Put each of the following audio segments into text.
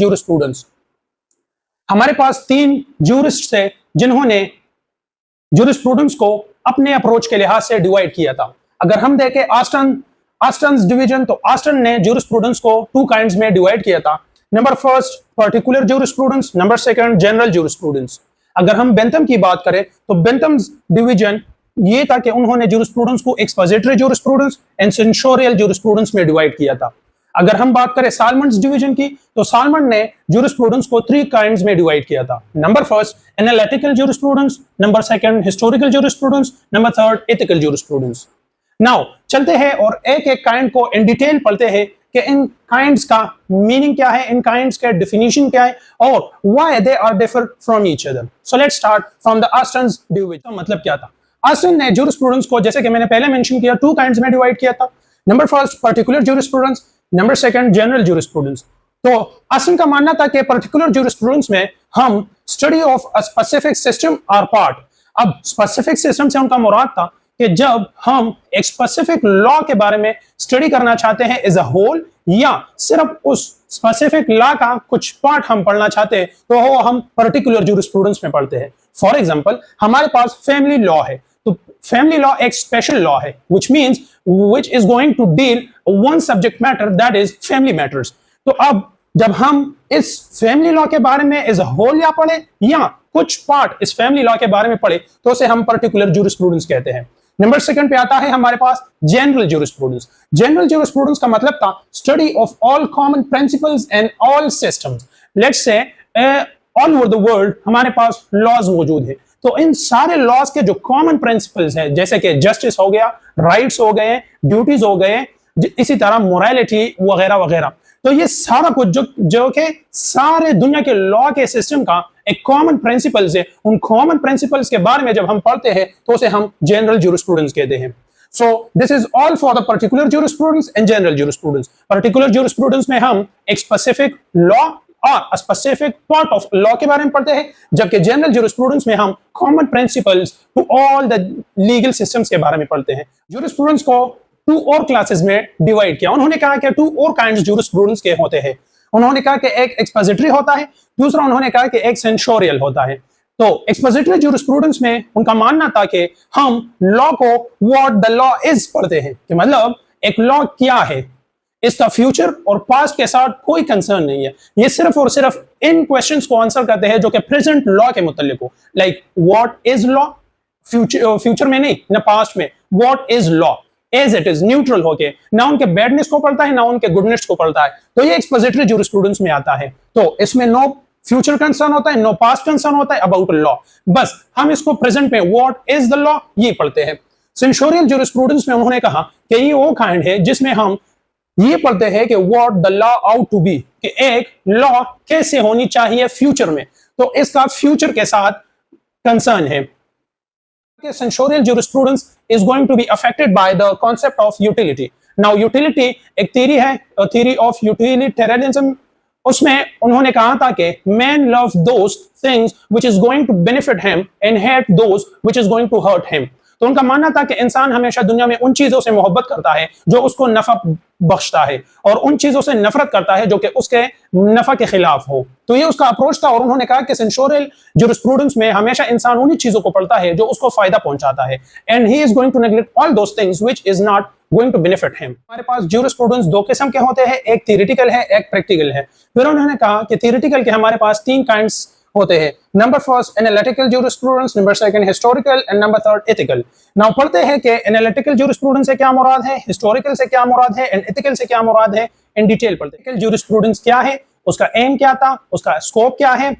Jurisprudence. हमारे पास 3 jurist थे जिन्होंने जूरिस्प्रूडेंस को अपने अप्रोच के लिहाज से डिवाइड किया था। अगर हम देखें आस्टन डिवीजन, तो आस्टन ने जूरिस्प्रूडेंस को 2 काइंड्स में डिवाइड किया था। Number first particular jurisprudence, number second general jurisprudence. अगर हम बेंथम की बात करें तो बेंथम डिवीजन ये था कि उन्होंने जूरिस्प्रूडेंस को expository jurisprudence and sensorial jurisprudence में डिवाइड किया था। अगर हम बात करें साल्मंड्स डिवीजन की, तो साल्मंड ने जूरिस्प्रूडेंस को 3 काइंड्स में डिवाइड किया था। Number first analytical jurisprudence, number second historical jurisprudence, number third ethical jurisprudence. Now चलते हैं और एक एक काइंड को इन डिटेल पढ़ते हैं कि इन काइंड्स का मीनिंग क्या है, इन काइंड्स का डेफिनेशन क्या है और why they are differ from each other. So let's start from the Austin division. मतलब क्या था? आस्टन ने जूरिस्प्रूडेंस को, जैसे कि मैंने पहले मेंशन किया, 2 काइंड्स में डिवाइड किया था। Number first particular jurisprudence, number second general jurisprudence. तो आस्टन का मानना था कि पर्टिकुलर जूरिस्प्रूडेंस में हम study of a specific system are part. अब स्पेसिफिक सिस्टम से उनका मुराद था कि जब हम एक स्पेसिफिक लॉ के बारे में स्टडी करना चाहते हैं एज अ होल, या सिर्फ उस स्पेसिफिक लॉ का कुछ पार्ट हम पढ़ना चाहते हैं, तो वो हम पर्टिकुलर जूरिस्प्रूडेंस में पढ़ते हैं। फॉर एग्जांपल हमारे पास फैमिली लॉ है, तो फैमिली लॉ एक स्पेशल लॉ है which is going to deal one subject matter, that is family matters। तो अब जब हम इस फैमिली लॉ के बारे में एज अ होल या पढ़े या कुछ पार्ट इस फैमिली लॉ के बारे में पढ़े, तो उसे हम पर्टिकुलर जूरिस्प्रूडेंस कहते हैं। नंबर सेकंड पे आता है हमारे पास जनरल जूरिस्प्रूडेंस। जनरल जूरिस्प्रूडेंस का मतलब था study of all common principles and all systems. Let's say all over the world हमारे पास लॉज मौजूद है, तो इन सारे लॉज के जो कॉमन प्रिंसिपल्स हैं, जैसे कि जस्टिस हो गया, राइट्स हो गए, ड्यूटीज हो गए, इसी तरह मोरालिटी वगैरह वगैरह, तो ये सारा कुछ जो कि सारे दुनिया के लॉ के सिस्टम का एक कॉमन प्रिंसिपल्स है, उन कॉमन प्रिंसिपल्स के बारे में जब हम पढ़ते हैं तो उसे हम जनरल जूरिस्प्रूडेंस कहते हैं। So this is all for the particular jurisprudence and general jurisprudence. Particular jurisprudence में हम एक स्पेसिफिक लॉ और स्पेसिफिक पार्ट ऑफ लॉ के बारे में पढ़ते हैं, जबकि जनरल जूरिस्प्रूडेंस में हम common principles to all the legal systems के बारे में पढ़ते हैं। जूरिस्प्रूडेंस को 2 और क्लासेस में डिवाइड किया। उन्होंने कहा कि 2 और काइंड्स जूरिस्प्रूडेंस के होते हैं। उन्होंने कहा कि एक एक्सपोजिटरी होता है, दूसरा उन्होंने कहा कि एक सेंसोरियल होता है। तो एक्सपोजिटरी जूरिस्प्रूडेंस में उनका मानना था कि हम लॉ को व्हाट द लॉ इज पढ़ते हैं, कि मतलब एक लॉ क्या है, इसका फ्यूचर और पास्ट के साथ कोई कंसर्न नहीं है। ये सिर्फ और सिर्फ इन क्वेश्चंस को आंसर करते हैं जो कि प्रेजेंट लॉ के मुतालिक हो, like what is law, future में नहीं ना पास्ट में, what is law as it is, neutral होके, ना उनके बैडनेस को पढ़ता है ना उनके गुडनेस को पढ़ता है। तो ये एक्सपोजिटरी जूरिस्प्रूडेंस में आता है। तो इसमें नो फ्यूचर कंसर्न होता है, नो पास्ट कंसर्न होता है अबाउट लॉ, बस हम इसको प्रेजेंट में व्हाट इज द लॉ ये पढ़ते हैं। सेंसोरियल जूरिस्प्रूडेंस में उन्होंने कहा कि ये वो काइंड है जिसमें हम ये पढ़ते हैं कि what the law ought to be, कि एक लॉ कैसे होनी चाहिए फ्यूचर में, तो इसका फ्यूचर के साथ कंसर्न है। Sensorial jurisprudence is going to be affected by the concept of utility. Now utility एक theory है, theory of utilitarianism। उसमें उन्होंने कहा था कि man loves those things which is going to benefit him and hate those which is going to hurt him। तो उनका मानना था कि इंसान हमेशा दुनिया में उन चीजों से मोहब्बत करता है जो उसको नफा बख्शता है और उन चीजों से नफरत करता है जो कि उसके नफा के खिलाफ हो। तो ये उसका अप्रोच था और उन्होंने कहा कि सेंसोरियल जूरिस्प्रूडेंस में हमेशा इंसान उन्हीं चीजों को पढ़ता है जो उसको फायदा पहुंचाता है, and he is going to neglect all those things which is not going to benefit him. हमारे पास जूरिस्प्रूडेंस 2 किस्म के होते हैं, एक थियरिटिकल है, एक प्रैक्टिकल है। फिर उन्होंने कहा कि थियरिटिकल के हमारे पास 3 काइंड्स होते हैं। Number first analytical jurisprudence, number second historical and number third ethical. Now पढ़ते हैं कि एनालिटिकल जूरिस्प्रूडेंस से क्या मुराद है, हिस्टोरिकल से क्या मुराद है एंड एथिकल से क्या मुराद है, इन डिटेल पढ़ते हैं। जूरिस्प्रूडेंस क्या है, उसका एम क्या था, उसका स्कोप क्या है।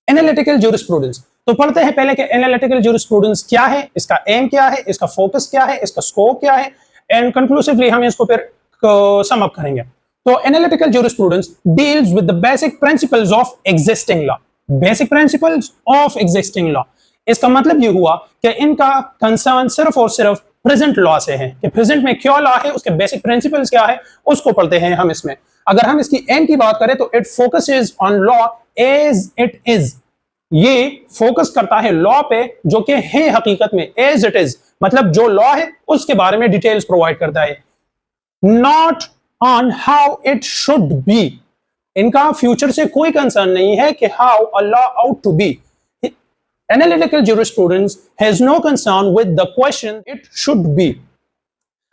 एनालिटिकल जूरिस्प्रूडेंस तो पढ़ते हैं पहले कि एनालिटिकल जूरिस्प्रूडेंस क्या है, इसका एम क्या है, इसका फोकस क्या है, इसका स्कोप क्या है, एंड कंक्लूसिवली हम इसको फिर सम अप करेंगे। तो analytical jurisprudence deals with the basic principles of existing law. Basic principles of existing law, इसका मतलब ये हुआ कि इनका कंसर्न सिर्फ और सिर्फ प्रेजेंट लॉ से है, कि प्रेजेंट में क्या लॉ है, उसके बेसिक प्रिंसिपल्स क्या है, उसको पढ़ते हैं हम इसमें। अगर हम इसकी एम की बात करें तो it focuses on law as it is. ये फोकस करता है लॉ पे जो कि है हकीकत में एज इट इज, मतलब जो लॉ है उसके बारे में डिटेल्स प्रोवाइड करता है, not on how it should be. इनका फ्यूचर से कोई कंसर्न नहीं है कि how a law ought to be. Analytical jurisprudence has no concern with the question it should be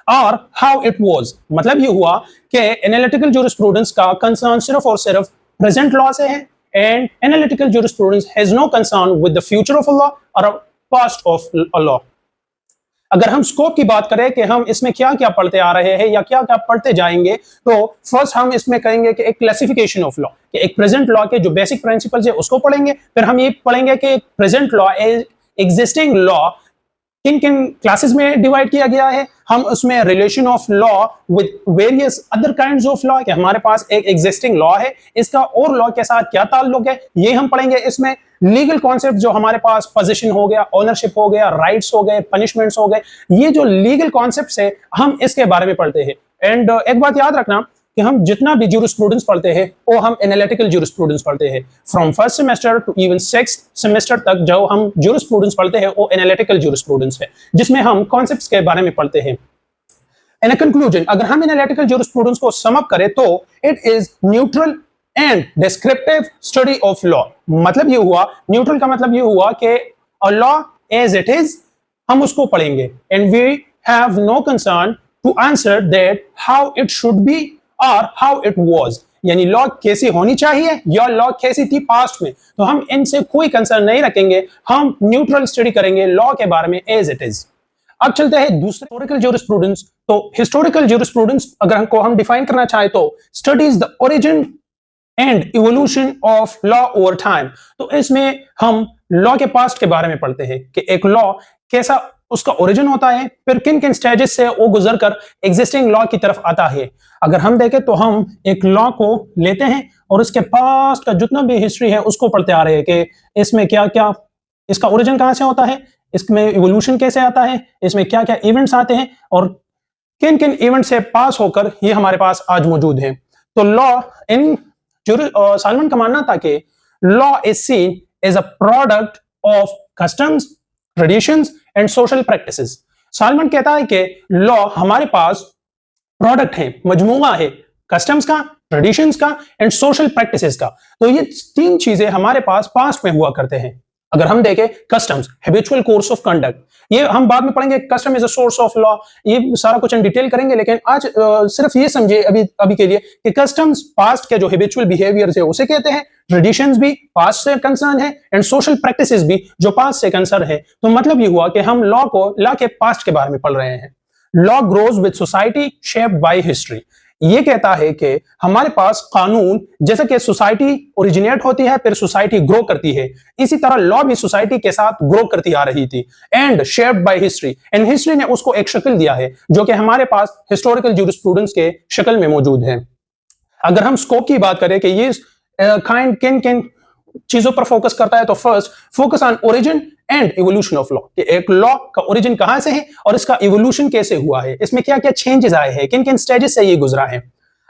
or how it was। मतलब ये हुआ कि एनालिटिकल jurisprudence का कंसर्न सिर्फ और सिर्फ प्रेजेंट लॉ से है, and analytical jurisprudence has no concern with the future of a law or a past of a law। अगर हम स्कोप की बात करें कि हम इसमें क्या क्या पढ़ते आ रहे हैं या क्या क्या पढ़ते जाएंगे, तो फर्स्ट हम इसमें कहेंगे कि एक क्लासिफिकेशन ऑफ लॉ, कि एक प्रेजेंट लॉ के जो बेसिक प्रिंसिपल्स है उसको पढ़ेंगे। फिर हम ये पढ़ेंगे कि प्रेजेंट लॉ एग्जिस्टिंग लॉ किन किन क्लासेस में डिवाइड किया गया है। हम उसमें relation of law with various other kinds of law, कि हमारे पास एक एग्जिस्टिंग लॉ है, इसका और लॉ के साथ क्या ताल्लुक है, ये हम पढ़ेंगे। इसमें लीगल कॉन्सेप्ट जो हमारे पास पोजीशन हो गया, ओनरशिप हो गया, राइट्स हो गए, पनिशमेंट्स हो गए, ये जो लीगल कॉन्सेप्ट्स है हम इसके बारे में पढ़ते हैं। एंड एक बात याद रखना कि हम जितना भी ज्यूरिस्प्रूडेंस पढ़ते हैं वो हम एनालिटिकल ज्यूरिस्प्रूडेंस पढ़ते हैं। From first semester two even sixth semester तक जो हम ज्यूरिस्प्रूडेंस पढ़ते हैं वो एनालिटिकल ज्यूरिस्प्रूडेंस है, जिसमें हम कॉन्सेप्ट्स के बारे में पढ़ते हैं। इन कंक्लूजन, अगर हम एनालिटिकल ज्यूरिस्प्रूडेंस को सम अप करें तो it is neutral and descriptive study of law. मतलब ये हुआ, न्यूट्रल का मतलब ये हुआ कि a law as it is हम उसको पढ़ेंगे, and we have no concern to answer that how it should be और हाउ इट वाज, यानी लॉ कैसी होनी चाहिए या लॉ कैसी थी पास्ट में, तो हम इनसे कोई कंसर्न नहीं रखेंगे। हम न्यूट्रल स्टडी करेंगे लॉ के बारे में एज इट इज। अब चलते हैं दूसरे हिस्टोरिकल ज्यूरिस्प्रूडेंस। तो हिस्टोरिकल ज्यूरिस्प्रूडेंस अगर हमको हम डिफाइन करना चाहे तो studies the origin and evolution of law over time. तो इसमें हम लॉ के पास्ट के बारे में पढ़ते हैं कि एक लॉ कैसा उसका ओरिजिन होता है, फिर किन किन स्टेजेस से वो गुजरकर एग्जिस्टिंग लॉ की तरफ आता है। अगर हम देखें तो हम एक लॉ को लेते हैं और इसके पास्ट का जितना भी हिस्ट्री है उसको पढ़ते आ रहे हैं कि इसमें क्या क्या, इसका ओरिजिन कहां से होता है, इसमें इवोल्यूशन कैसे आता है, इसमें क्या क्या इवेंट्स आते हैं और किन किन इवेंट से पास होकर ये हमारे पास आज मौजूद है। तो लॉ इन सालमन का मानना था कि law is seen as a product of customs, traditions and social practices. Salmond कहता है कि लॉ हमारे पास प्रोडक्ट है, मजमूआ है कस्टम्स का, ट्रेडिशंस का एंड सोशल प्रैक्टिसेस का। तो ये तीन चीजें हमारे पास पास्ट में हुआ करते हैं। अगर हम देखें customs, habitual course of conduct, ये हम बाद में पढ़ेंगे, custom is a source of law, ये सारा कुछ हम डिटेल करेंगे, लेकिन आज सिर्फ ये समझे अभी के लिए कि कस्टम्स पास्ट के जो हैबिचुअल बिहेवियर है उसे कहते हैं, ट्रेडिशंस भी पास्ट से कंसर्न है एंड सोशल प्रैक्टिसेस भी जो पास्ट से कंसर्न है। तो मतलब ये हुआ कि हम लॉ के पास्ट के बारे में पढ़ रहे हैं। Law grows with society shaped by history. ये कहता है कि हमारे पास कानून, जैसे कि सोसाइटी ओरिजिनेट होती है फिर सोसाइटी ग्रो करती है, इसी तरह लॉ भी सोसाइटी के साथ ग्रो करती आ रही थी and shaped by history, and history ने उसको एक शक्ल दिया है जो कि हमारे पास हिस्टोरिकल ज्यूरिस्प्रूडेंस के शक्ल में मौजूद है। अगर हम स्कोप की बात करें कि ये किन किन चीजों पर फोकस करता है, तो first focus on origin and evolution of law, कि एक लॉ का ओरिजिन कहां से है और इसका इवोल्यूशन कैसे हुआ है, इसमें क्या क्या चेंजेस आए हैं, किन किन स्टेजेस से ये गुजरा है।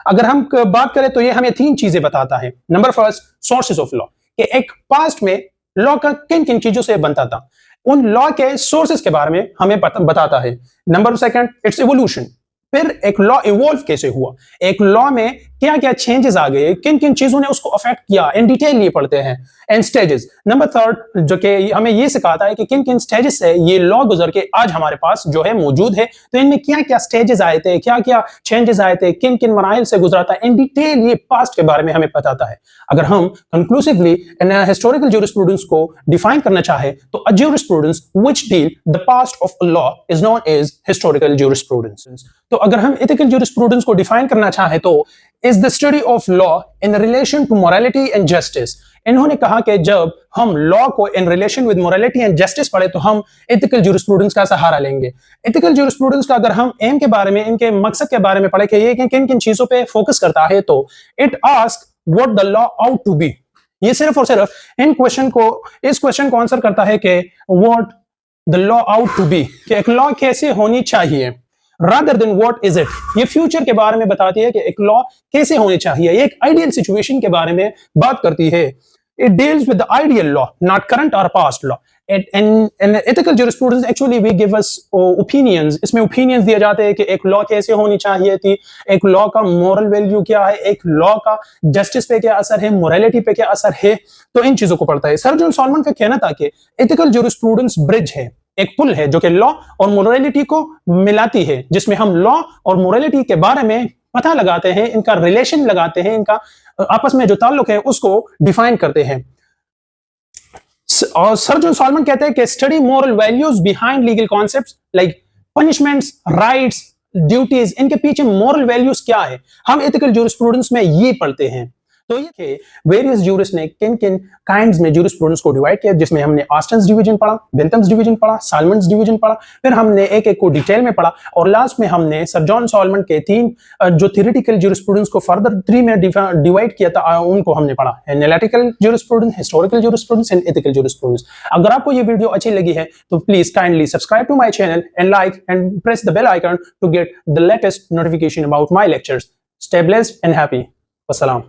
अगर हम बात करें तो ये हमें तीन चीजें बताता है। Number first, sources of law, कि एक पास्ट में लॉ का किन किन चीजों से बनता था, उन लॉ के सोर्सेज के बारे में हमें बताता है। नंबर सेकंड, इट्स इवोल्यूशन, फिर एक लॉ इवॉल्व कैसे हुआ, एक लॉ में क्या क्या चेंजेस आ गए, किन किन चीजों ने उसको अफेक्ट किया, इन डिटेल ये पढ़ते हैं। एंड स्टेजेस, नंबर थर्ड, जो कि हमें ये सिखाता है कि किन किन स्टेजेस से ये लॉ गुजर के आज हमारे पास जो है मौजूद है, तो इनमें क्या क्या स्टेजेस आए थे, क्या क्या चेंजेस आए थे, किन किन मराइल से गुजरा था, इन डिटेल ये पास्ट के बारे में हमें बताता है। अगर हम कंक्लूसिवली हिस्टोरिकल ज्यूरिस्प्रूडेंस को डिफाइन करना चाहे तो a jurisprudence which deal the past of a law is known as historical jurisprudence. तो अगर हम एथिकल ज्यूरिस्प्रूडेंस को डिफाइन करना चाहे तो is the study of law in relation to morality and justice। इन्होंने कहा कि जब हम लॉ को in relation with morality and justice पढ़े तो हम एथिकल ज्यूरिस्प्रूडेंस का सहारा लेंगे। एथिकल ज्यूरिस्प्रूडेंस का अगर हम एम के बारे में, इनके मकसद के बारे में पढ़े कि ये किन किन चीजों पे फोकस करता है, तो it ask what the law ought to be. ये सिर्फ और सिर्फ इस क्वेश्चन को आंसर करता है कि what the law ought to be, कि एक लॉ कैसे होनी चाहिए, rather than what is it। ये फ्यूचर के बारे में बताती है कि एक लॉ कैसे होनी चाहिए, ये एक आइडियल सिचुएशन के बारे में बात करती है। It deals with the ideal law, not current or past law। in ethical jurisprudence actually we give us opinions. इसमें opinions दिए जाते हैं कि एक लॉ कैसे होनी चाहिए थी, एक लॉ का मोरल वैल्यू क्या है, एक लॉ का जस्टिस पे क्या असर है, मोरालिटी पे क्या असर है, तो इन चीजों को पढ़ता है। सर जॉन सॉलमन का कहना था कि एथिकल जुरिस्प्रूडेंस ब्रिज है, एक पुल है जो कि लॉ और मोरालिटी को मिलाती है, जिसमें हम लॉ और मोरालिटी के बारे में पता लगाते हैं, इनका रिलेशन लगाते हैं, इनका आपस में जो ताल्लुक है उसको डिफाइन करते हैं। और सर जॉन सॉलमन कहते हैं कि study moral values behind legal concepts like punishments, rights, duties, इनके पीछे मोरल वैल्यूज क्या है, हम एथिकल ज्यूरिस्प्रूडेंस में ये पढ़ते हैं। तो ये वेरियस ज्यूरिस्ट ने किन किन काइंड्स में ज्यूरिस्प्रूडेंस को डिवाइड किया, जिसमें हमने ऑस्टन्स डिवीजन पढ़ा, बेंथम्स डिवीजन पढ़ा, सॉलमन्स डिवीजन पढ़ा, फिर हमने एक एक को डिटेल में पढ़ा, और लास्ट में हमने सर जॉन सॉलमन के 3 जो थ्योरेटिकल ज्यूरिस्प्रूडेंस को फर्दर 3 में डिवाइड किया था, उनको हमने पढ़ा, analytical jurisprudence, historical jurisprudence and ethical jurisprudence. अगर आपको ये वीडियो अच्छी लगी है तो please kindly subscribe to my channel and like and press the bell icon to get the latest notification about my lectures. Stay blessed and happy. अस्सलाम।